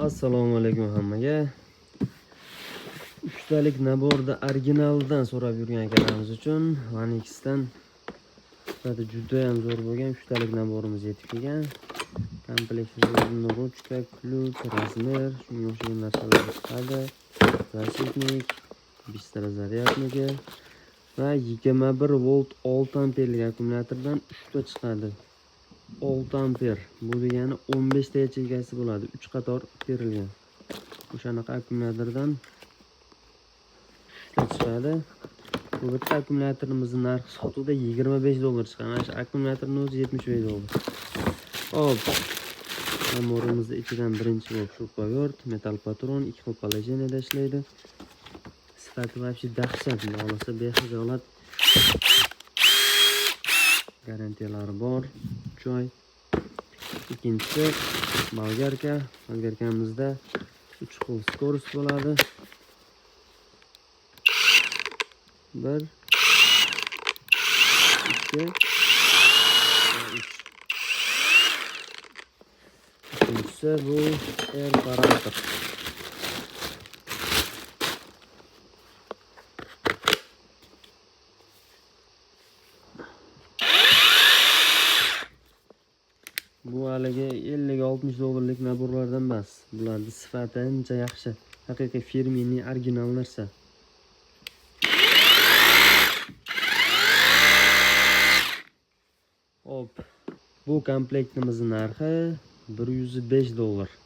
Assalomu alaykum hammaga. 3 talik naborda originaldan so'rab yurgan akalarimiz uchun Vanixdan juda ham zo'r bo'lgan 3 talik naborimiz yetib kelgan. Komplektida ruchka, ключ, razmer, shunga o'xshagan narsalar chiqadi. Защитник, bistara zaryadniki va 21 volt 6 amperlik akkumulyatordan 3 ta chiqadi. 6 amper bu degani 15 ta yachegasi bo'ladi, 3 qator berilgan. O'shanaqa akkumulyatordan 3 ta chiqadi. Bu bitta akkumulyatorimizni narxi sotuvda $25 chiqqan. Mana shu akkumulyatorning o'zi $75. Hop. Namorimizni ichidan birinchi bo'lib shurpovert, metal patron, 2 xil poложениеda ishlaydi. Sifati вообще dahshat, olsa bexijolat. Garantiyalari bor. Joy. Ikkinchisi bolgarka. Bolgarkamizda 3 xil skorost bo'ladi. 1 2 Üçüncüsü bu air parameter. Bu haligi $50-60 naborlardan emas. Bularning sifati ancha yaxshi. Haqiqiy firmenniy original narsa. Hop. Bu komplektimizning narxi $105.